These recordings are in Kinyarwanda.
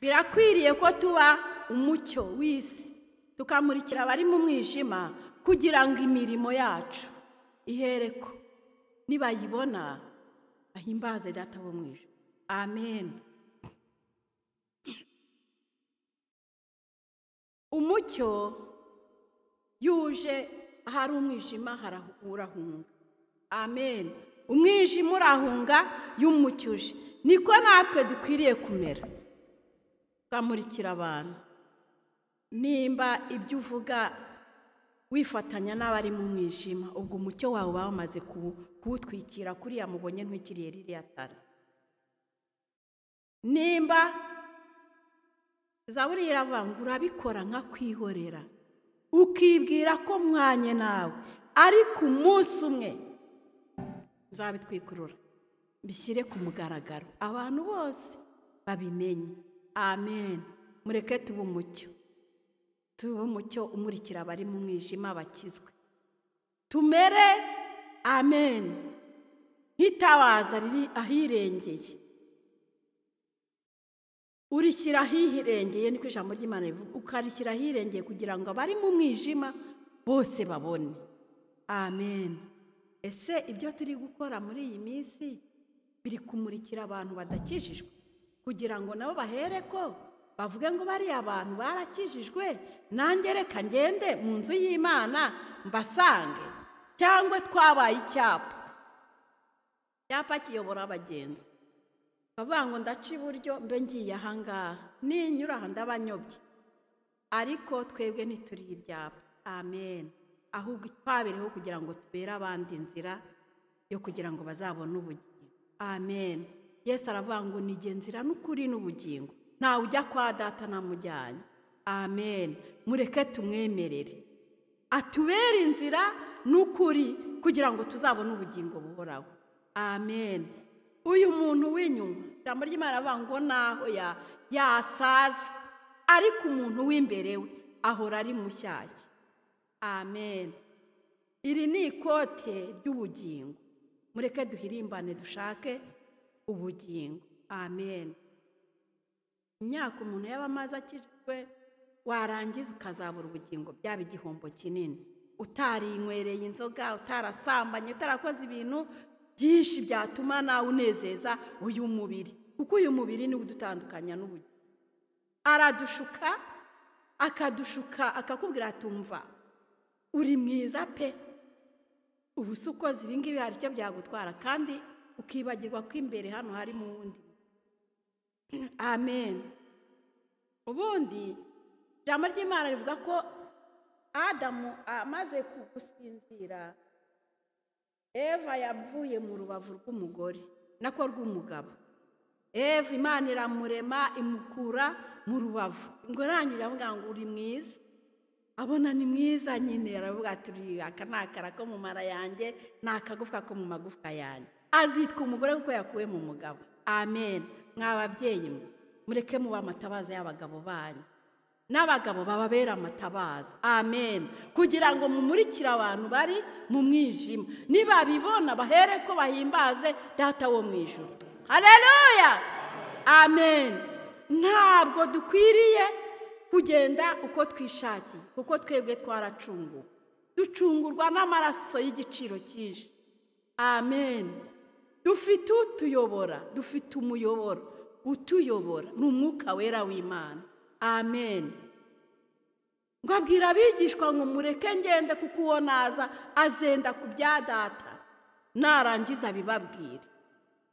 birakwiriye ko tuba umucyo w'isi tukamurikira abari mu mwijima kugira ngo imirimo yacu ihereko nibayibona bahimbaze data wo mu ijuru. Amen. Umucyo yuje ahari umwijima urahunga. Amen. Umwijima urahunga y'umucyuje. Niko natwe dukwiriye kumera, tukamurikira abantu. Nimba ibyo uvuga wifatanya n'abari mu mwijima, ubwo umucyo wawe uba wamaze kuwutwikira kuriya mubonye ntwikiriye ririya tara. Nimba Zaburi iravuga ngo urabikora nka kwihorera, ukibwira ko mwanye nawe, ariko umunsi umwe nzabitwikurura bishyire ku mugaragaro abantu bose babimenye. Amen. Mureke tube umucyo, tube umucyo umurikira abari mu mwijima bakizwe, tumere amen nk'itabaza riri ahirengeye. Urishyira ahirengeye, niko ijambo ry'Imana rivuga, ukarishyira ahirengeye kugira ngo abari mu mwijima bose babone. Amen. Ese ibyo turi gukora muri iyi minsi biri kumurikira abantu badakijijwe kugira ngo nabo bahere ko bavuge ngo bariya abantu barakijijwe, nanjye reka ngende mu nzu y'Imana mbasange? Cyangwa twabaye icyapa kiyobora abagenzi, bavuga ngo ndaca iburyo mbe ngiye ahangaha, ninyura aha ndabanyobye. Ariko twebwe ntituri ibyapa. Amen. Ahubwo twabereho kugira ngo tubere abandi inzira yo kugira ngo bazabone ubugingo. Amen. Yesu aravuga ngo nige nzira n'ukuri n'ubugingo, ntawe ujya kwa data namujyanye. Amen. Mureke tumwemerere atubere inzira n'ukuri kugira ngo tuzabone ubugingo buhoraho. Amen. Uyu muntu w'inyuma, ijambo ry'Imana aravuga ngo naho yasaza, ariko umuntu w'imbere we ahora ari mushyashya. Amen. Iri ni ikote ry'ubugingo. Mureke duhirimbane dushake ubugingo. Amen. Imyaka umuntu yaba amaze akijijwe, warangiza ukazabura ubugingo, byaba igihombo kinini. Utarinywereye inzoga, utarasambanye, utarakoze ibintu byinshi byatuma nawe unezeza uyu mubiri, kuko uyu mubiri niwe udutandukanya n'ubugingo. Aradushuka, akadushuka, akakubwira atumva uri mwiza pe, ubu se ukoze ibingibi hari icyo byagutwara, kandi ukibagirwa ko imbere hano hari mu wundi. Amen. Ubundi ijambo ry'Imana rivuga ko Adamu amaze gusinzira, Eva yavuye mu rubavu rw'umugore nako rw'umugabo. Eva Imana iramurema imukura mu rubavu, ngo arangije avuga ngo uri mwiza. Abona ni mwiza nyine, aravuga ati aka ni akara ko mu mara yanjye, ni akagufwa ko mu magufwa yanjye. Azitwa umugore kuko yakuwe mu mugabo. Amen. Mwababyeyi mwe, mureke muba amatabaza y'abagabo banyu, n'abagabo bababera amatabaza. Amen. Kugira ngo mumurikire abantu bari mu mwijima, nibabibona bahere ko bahimbaze data wo mu ijuru. Haleluya. Amen. Ntabwo dukwiriye kugenda uko twishakiye, kuko twebwe twaracunguwe, ducungurwa n'amaraso y'igiciro cyinshi. Amen. Dufite utuyobora, dufite umuyoboro utuyobora, ni umwuka wera w'Imana. Amen. Ngo abwira abigishwa ngo mureke ngende kuko uwo naza azenda ku bya data, narangiza bibabwire.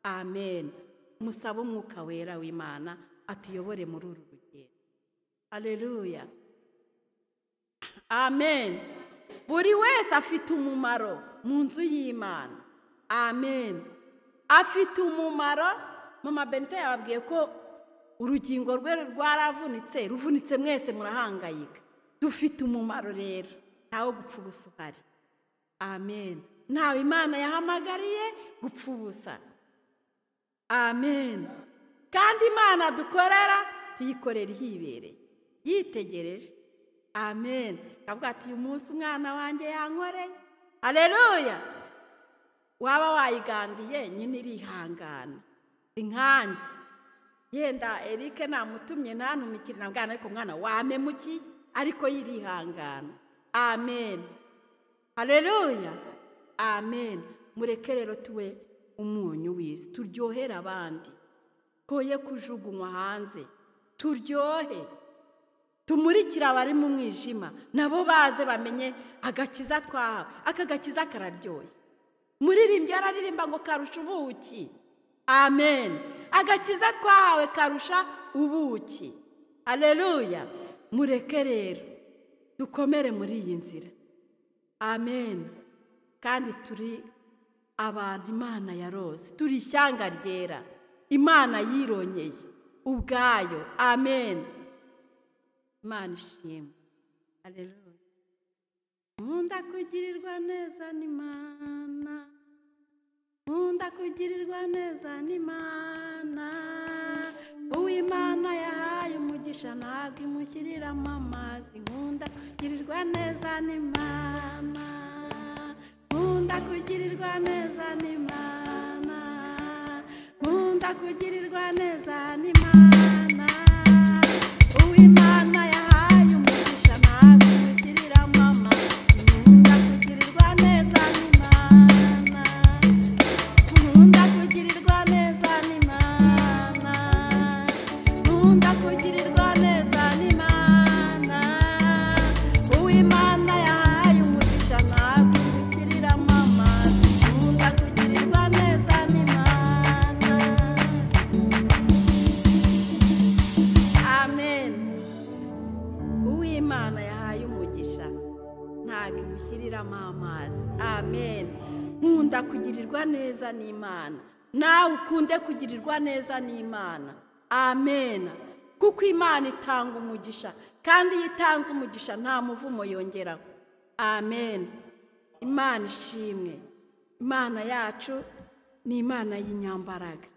Amen. Musabe umwuka wera w'Imana atuyobore muri uru rugendo. Haleluya. Amen. Buri wese afite umumaro mu nzu y'Imana. Amen. Afite umumaro. Mama Benita yababwiye ko urugingo rwe rwaravunitse, ruvunitse mwese murahangayika. Dufite umumaro rero, ntawo gupfa ubusa uhari. Amen. Ntawe Imana yahamagariye gupfa ubusa. Amen. Kandi Imana dukorera tuyikorera ihibereye, yitegereje. Amen. Kavuga ati uyu munsi umwana wanjye yankoreye. Haleluya. Waba wayigandiye nyine irihangana. Inkangi yenda Eric namutumye ntanumikire nabwana ariko mwana wamemukiye ariko yirihangana. Amen. Haleluya. Amen. Mureke rero tuwe umunyu w'isi, turyohera abandi, koye kujugunywa hanze, turyohe, tumurikira abari mu mwijima nabo baze bamenye agakiza twahawe. Aka gakiza kararyoshye. Muririmbyi araririmba ngo karusha ubuki. Amen. Agakiza twahawe karusha ubuki. Haleluya. Mureke rero dukomere muri iyi nzira. Amen. Kandi turi abantu Imana yarose, turi ishyanga ryera, Imana yironyeye ubwayo. Amen. Imana ishimwe. Haleluya. Nkunda kugirirwa neza n'Imana, nkunda kugirirwa neza n'Imana, Uwimana yahaye umugisha ntabwo imushyiriramo amazi. Nkunda kugirirwa neza n'Imana, nkunda kugirirwa neza n'Imana, nkunda kugirirwa neza n'Imana, Uwimana yahaye umugisha ntabwo imushyiriramo amazi. Nkunda kugirirwa neza n'Imana, nkunda kugirirwa neza n'Imana, nkunda kugirirwa neza n'Imana, Uwimana yahaye umugisha ntabwo imushyiriramo amazi. Nkunda kugirirwa neza n'Imana. Amen. Uwimana yahaye umugisha ntabwo imushyiriramo amazi. Amen. Nkunda kugirirwa neza n'Imana, nawe ukunde kugirirwa neza n'Imana. Amen. Kuko Imana itanga umugisha, kandi iyo itanze umugisha nta muvumo yongeraho. Amen. Imana ishimwe. Imana yacu ni Imana y'inyambaraga.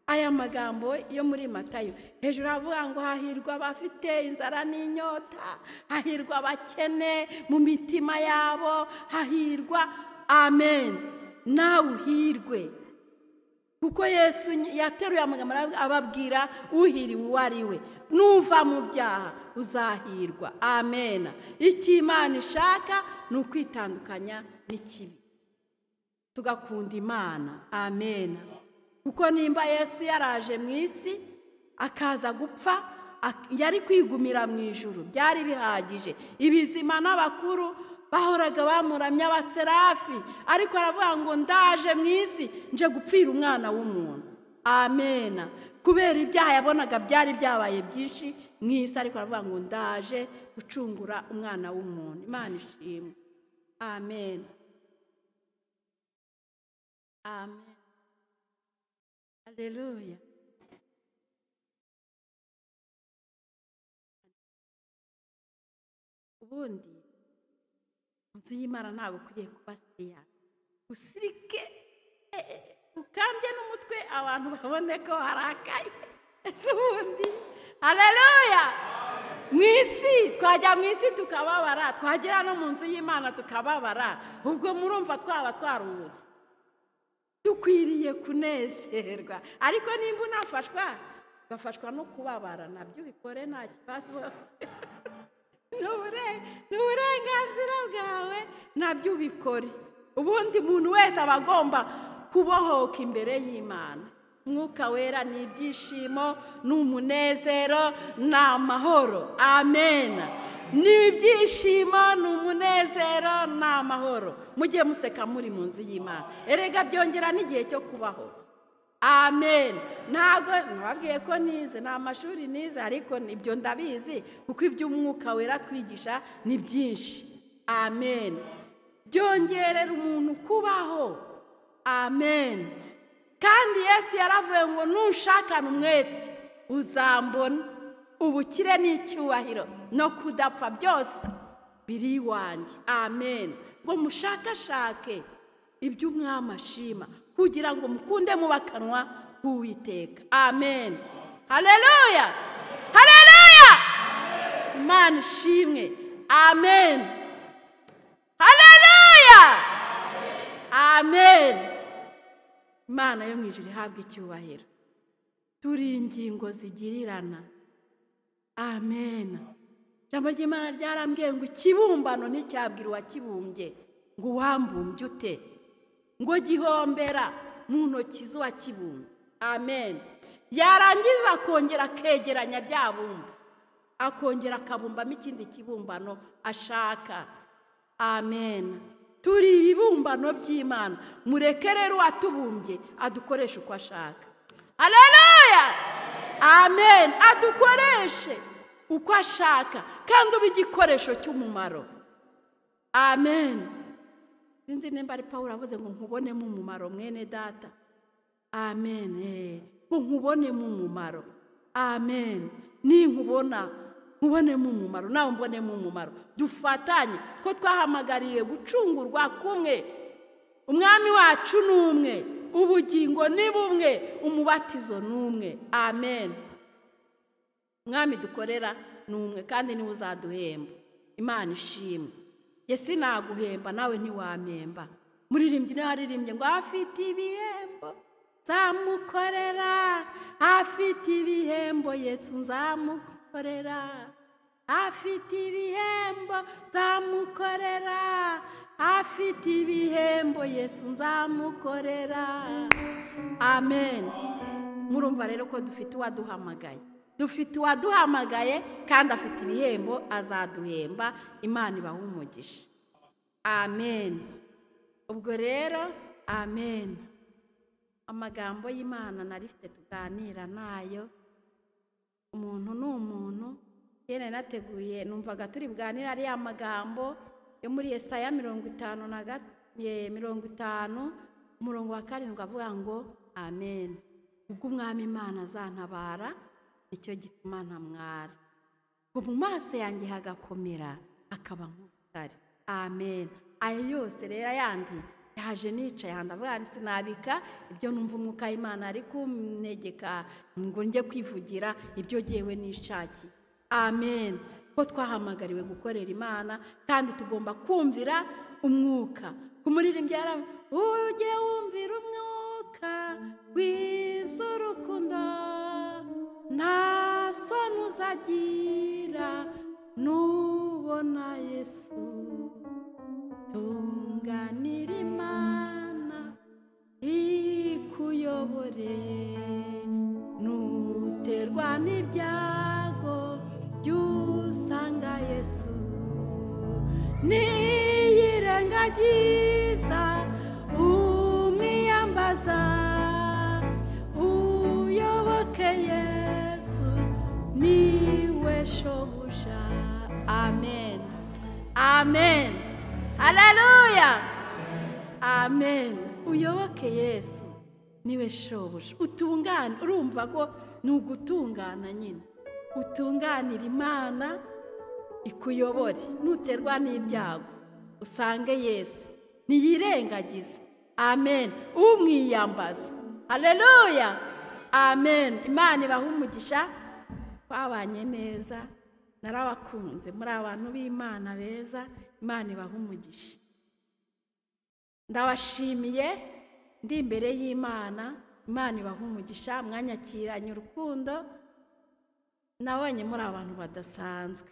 Aya magambo yo muri Matayo hejuru avuga ngo hahirwa abafite inzara n'inyota, hahirwa abakene mu mitima yabo, hahirwa. Amen. Nawe uhirwe, kuko Yesu yateruye amagambo ababwira uhiriwe uwo ari we. Nuva mu byaha uzahirwa. Amen. Icyo Imana ishaka ni ukwitandukanya n'ikibi, tugakunda Imana. Amen. Kuko nimba Yesu yaraje mu isi akaza gupfa, yari kwigumira mu ijuru, byari bihagije. Ibizima n'abakuru bahoraga bamuramya, abaserafi, ariko aravuga ngo ndaje mu isi nje gupfira umwana w'umuntu. Amen. Kubera ibyaha yabonaga byari byabaye byinshi mu isi, ariko aravuga ngo ndaje gucungura umwana w'umuntu. Imana ishimwe. Amen. Amen. Haleluya. Ubundi inzu y'Imana ntabwo ukwiriye kuba siriya, usirike ukambye n'umutwe abantu babone ko harakaye. Ese ubundi haleluya. Mu isi twajya mu isi tukababara, twagera no mu nzu y'Imana tukababara, ubwo murumva twaba twaruhutse. Dukwiriye kunezerwa, ariko nimba unafashwa ugafashwa no kubabara, nabyo ubikore nta kibazo. Ni uburenganzira bwawe, nabyo ubikore. Ubundi umuntu wese aba agomba kubohoka imbere y'Imana. Mwuka wera ni ibyishimo, ni umunezero, ni amahoro. Amen. Ni ibyishimo, ni umunezero, ni amahoro. Mujye museka muri mu nzu y'Imana, erega byongera n'igihe cyo kubaho. Amen. Ntabwo nababwiye ko nize, nta mashuri nize, ariko ibyo ndabizi kuko iby'umwuka wera twigisha ni byinshi. Amen. Byongerera umuntu kubaho. Amen. Kandi Yesu yaravuye ngo nushakana umwete uzambona, ubukire n'icyubahiro no kudapfa byose biri iwanjye. Amen. Ngo mushakashake iby'Umwami ashima, kugira ngo mukunde mu bakanwa b'Uwiteka. Amen. Haleluya. Haleluya. Imana ishimwe. Amen. Haleluya. Amen. Imana yo mu ijuru ihabwa icyubahiro. turi ingingo zigirirana. Amen. Ijambo ry'Imana ryarambwiye ngo ikibumbano nticyabwira uwakibumbye ngo wambumbye ute, ngo gihombera mu ntoki z'uwakibumbye. Amen. Yarangiza akongera akegeranya rya bumba, akongera akabumbamo ikindi kibumbano ashaka. Amen. Turi ibibumbano by'Imana. Mureke rero uwatubumbye adukoreshe uko ashaka. Haleluya. Amen. Adukoreshe uko ashaka kandi ube igikoresho cy'umumaro. Amen. Sinzi nimba ari Pawulo avuze ngo nkubonemo umumaro mwene data. Amen. Ngo nkubonemo umumaro. Amen. Ninkubona nkubonemo umumaro, nawe mbonemo umumaro. Dufatanye ko twahamagariye gucungurwa kumwe. Umwami wacu ni umwe, ubugingo ni bumwe, umubatizo ni umwe. Amen. Umwami dukorera ni umwe kandi niwe uzaduhemba. Imana ishimwe. Yesi naguhemba nawe ntiwamemba. Muririmbyi niwe aririmbye ngo afite ibihembo nzamukorera, afite ibihembo Yesu nzamukorera, afite ibihembo nzamukorera, afite ibihembo Yesu nzamukorera. Amen. Murumva rero ko dufite uwaduhamagaye, dufite uwaduhamagaye kandi afite ibihembo azaduhemba. Imana ibahe umugisha. Amen. Ubwo rero amen, amagambo y'Imana narifite tuganira nayo. Umuntu ni umuntu. Yene nateguye numvaga turi bwanira ari amagambo yo muri Yesaya 50 umurongo wa 7 avuga ngo amen. Ubwo umwami Imana azantabara nicyo gituma ntamwara, ngo mu maso yanjye hagakomera akaba nk'ubutare. Amen. Ayo yose rero yandi yaje nicaye handavuga nti sinabika ibyo numva umwuka w'Imana ari kuntegeka ngo njye kwivugira ibyo jewe nishaki. Amen. Ko twahamagariwe gukorera Imana kandi tugomba kumvira umwuka. Kumuririmbyi yaram ujye wumvira umwuka w'urukundo, nta soni uzagira nubona Yesu. Tunganira Imana ikuyobore, nuterwa n'ibyago byusanga Yesu. Niyirengagiza umwiyambaza, uyoboke Yesu niwe shobuja. Amen. Amen. Haleluya. Amen. Uyoboke Yesu niwe shobuja. Utungane. Urumva ko ni ugutungana nyine. Utunganira Imana ikuyobore, nuterwa n'ibyago usange Yesu, niyirengagiza. Amen. Umwiyambaza. Haleluya. Amen. Imana ibahe umugisha. Twabanye neza, narabakunze, muri abantu b'Imana beza. Imana ibahe umugisha. Ndabashimiye ndi imbere y'Imana. Imana ibahe umugisha. Mwanyakiranye urukundo. Nabonye muri abantu badasanzwe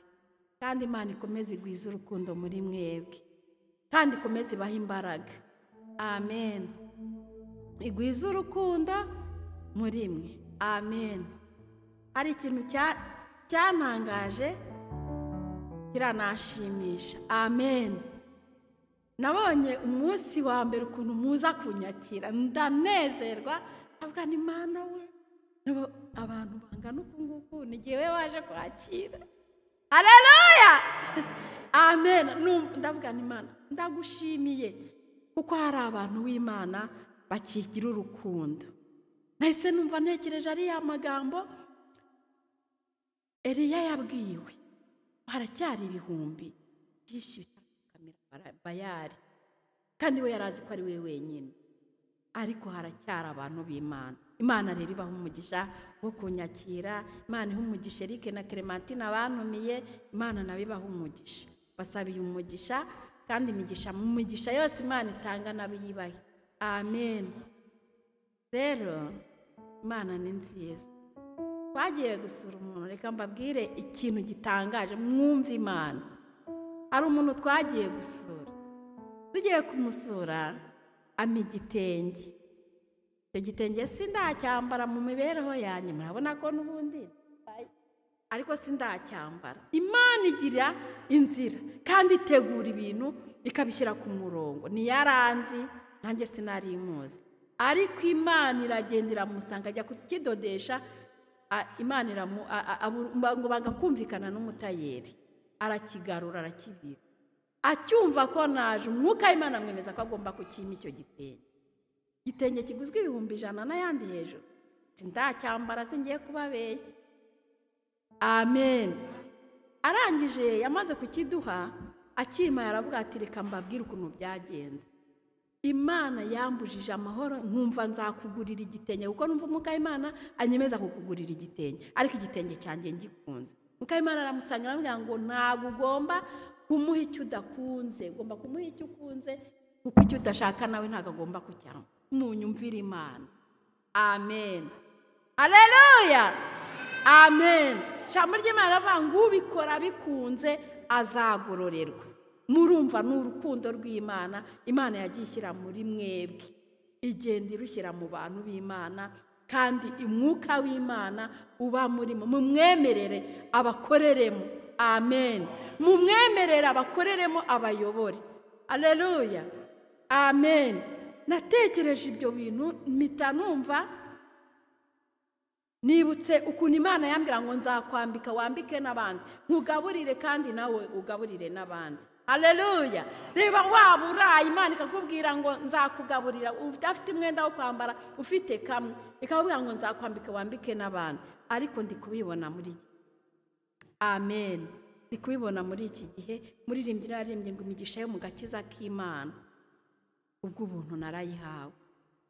kandi Imana ikomeze igwiza urukundo muri mwebwe kandi ikomeze ibahe imbaraga. Amen. Igwiza urukundo muri mwe. Amen. Ari ikintu cyantangaje kiranashimisha. Amen. Nabonye umunsi wa mbere ukuntu muza kunyakira, ndanezerwa. Avuga ni Imana we, abantu bangana uku nguku ni jyewe waje kwakira. Haleluya. Amen. Ndavuga ni Imana ndagushimiye kuko hari abantu b'Imana bakigira urukundo. Nahise numva ntekereje ari ya magambo Eliya yabwiwe, haracyari ibihumbi byinshi bitakamira Bayali, kandi we yarazi ko ari we wenyine, ariko haracyari abantu b'Imana. Imana rero ibaha umugisha wo kunyakira. Imana iha umugisha Eric na Clementine abantumiye. Imana nawe ibaha umugisha. Basabiye umugisha kandi imigisha yose Imana itanga nabiyibahe. Amen. Rero Imana ni nziza. twagiye gusura umuntu, reka mbabwire ikintu gitangaje, mwumve Imana. Hari umuntu twagiye gusura, tugiye kumusura ampa igitenge. Icyo gitenge sindacyambara mu mibereho yanjye, murabona ko n'ubundi ariko sindacyambara. Imana igira inzira kandi itegura ibintu ikabishyira ku murongo. Niyaranzi nanjye sinari muzi, ariko Imana iragenda iramusanga ajya kukidodesha. Imana ngo bagakumvikana n'umutayeri, arakigarura arakibika. Acyumva ko naje, umwuka w'Imana amwemeza ko agomba kukima icyo gitenge. Igitenge kiguzwe 100 n'ayandi hejuru, sindacyambara singiye kubabeshya. Amen. Arangije yamaze kukiduha, akima yaravuga ati reka mbabwire ukuntu byagenze. Imana yambujije amahoro, nkumva nzakugurira igitenge kuko numva umwuka w'Imana anyemeza kukugurira igitenge, ariko igitenge cyanjye ngikunze. Umwuka w'Imana aramusanga aramubwira ngo ntabwo ugomba kumuha icyo udakunze, ugomba kumuha icyo ukunze, kuko icyo udashaka nawe ntabwo agomba kucyamba. Munyumvire Imana. Amen. Haleluya. Amen. Ijambo ry'Imana rivuga ngo ubikora bikunze azagororerwa. Murumva n'urukundo rw'Imana, Imana yagiye ishyira muri mwebwe, igenda irushyira mu bantu b'Imana, kandi umwuka w'Imana uba murimo. Mumwemerere abakoreremo. Amen. Mumwemerere abakoreremo, abayobore. Haleluya. Amen. Natekereje ibyo bintu mpita numva nibutse ukuntu Imana yambwira ngo nzakwambika wambike n'abandi, nkugaburire kandi nawe ugaburire n'abandi. Haleluya. Reba waba uraye, Imana ikakubwira ngo nzakugaburira, udafite umwenda wo kwambara, ufite kamwe, ikakubwira ngo nzakwambika wambike n'abandi. Ariko ndi kubibona muri iki. Amen. Ndi kubibona muri iki gihe. Muririmbyi naririmbye ngo imigisha yo mu gakiza k'Imana, ubwo ubuntu narayihawe.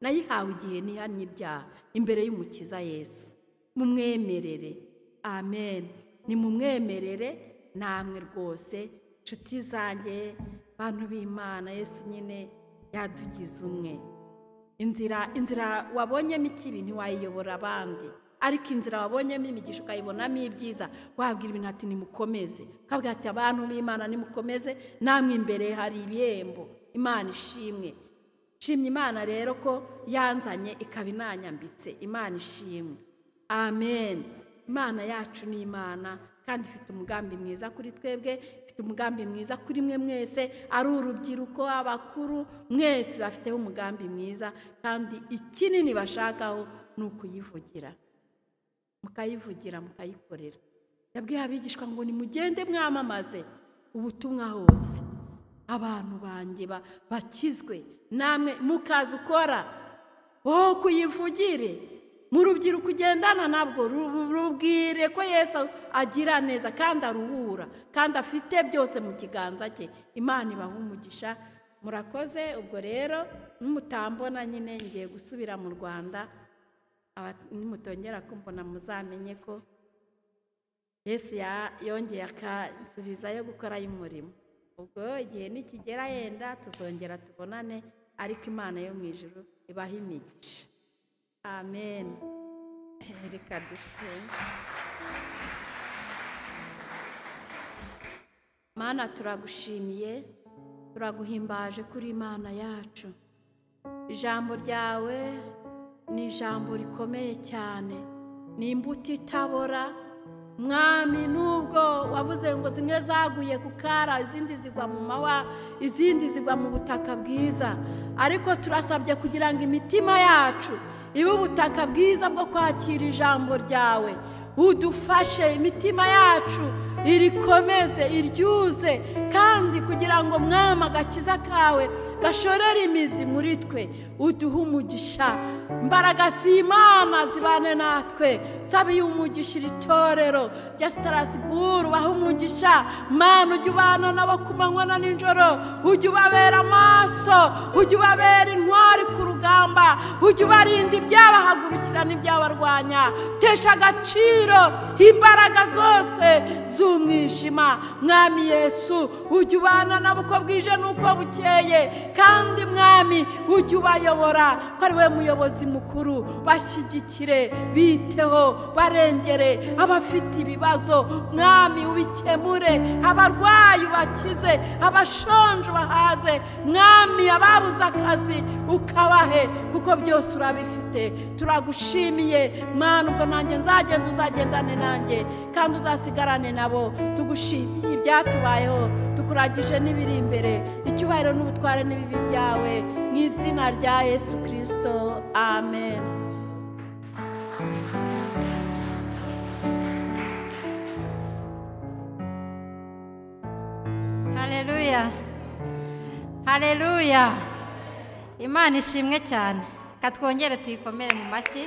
Nayihawe igihe nihannye ibyaha imbere y'umukiza Yesu. Mumwemerere. Amen. Ni mumwemerere namwe rwose nshuti zanjye, bantu b'Imana. Yesu nyine yadugize umwe. Inzira wabonyemo ikibi ntiwayiyobora abandi, ariko inzira wabonyemo imigisha ukayibonamo ibyiza, wabwira ibintu ati nimukomeze, ukabwira ati abantu b'Imana nimukomeze, namwe imbere hari ibihembo. Imana ishimwe. Shimye Imana rero ko yanzanye ikaba inanyambitse. Imana ishimwe. Amen. Imana yacu ni Imana kandi ifite umugambi mwiza kuri twebwe, ifite umugambi mwiza kuri mwe mwese, ari urubyiruko, abakuru, mwese bafiteho umugambi mwiza, kandi ikinini bashakaho ni ukuyivugira, mukayivugira, mukayikorera. Yabwiye abigishwa ngo nimugende mwamamaze ubutumwa hose, abantu banjye bakizwe, namwe mukaza ukora wo kuyivugire. Mu rubyiruko ugendana nabwo rubwire ko Yesu agira neza kandi aruhura, kandi afite byose mu kiganza cye. Imana ibaha umugisha. Murakoze. Ubwo rero nimutambona nyine ngiye gusubira mu Rwanda, nimutongera kumbona muzamenye ko Yesu yongeye akasubizayo gukora y'umurimo. Ubwo igihe nikigera yenda tuzongera tubonane, ariko Imana yo mu ijuru ibaha imigisha. Amen. Reka dusenge. Mana, turagushimiye, turaguhimbaje kuri Imana yacu. Ijambo ryawe ni ijambo rikomeye cyane, ni imbuto itabora. Mwami, nubwo wavuze ngo zimwe zaguye ku kara, izindi zigwa mu mawa, izindi zigwa mu butaka bwiza, ariko turasabye kugira ngo imitima yacu ibe ubutaka bwiza bwo kwakira ijambo ryawe. Udufashe imitima yacu irikomeze, iryuze, kandi kugira ngo Mwami agakiza kawe gashorere imizi muri twe. Uduhe umugisha. Imbaraga z'Imana zibane natwe. Sabiye umugisha itorero rya Strasbourg, bahe umugisha. Mana, ujye ubana nabo ku manywa na nijoro, ujye ubabera amaso, ujye ubabera intwari ku rugamba, ujye ubarinda ibyabahagurukira n'ibyabarwanya, tesha agaciro imbaraga zose z'umwijima. Mwami Yesu, ujye ubana nabo uko bwije n'uko bukeye, kandi Mwami ujye ubayobora ko ari we muyobozi mukuru. Bashyigikire, biteho, barengere abafite ibibazo. Mwami ubikemure, abarwayi ubakize, abashonje ubahaze. Mwami ababuze akazi ukabahe, kuko byose urabifite. Turagushimiye Mana, ubwo nanjye nzagenda uzagendane nanjye kandi uzasigarane nabo. Tugushimiye ibyatubayeho, tukuragije n'ibiri imbere. Icyubahiro n'ubutware n'ibibi byawe, mu izina rya Yesu Kristo, amen. Haleluya, haleluya. Imana ishimwe cyane. Katwongere tuyikomere mu mashyi.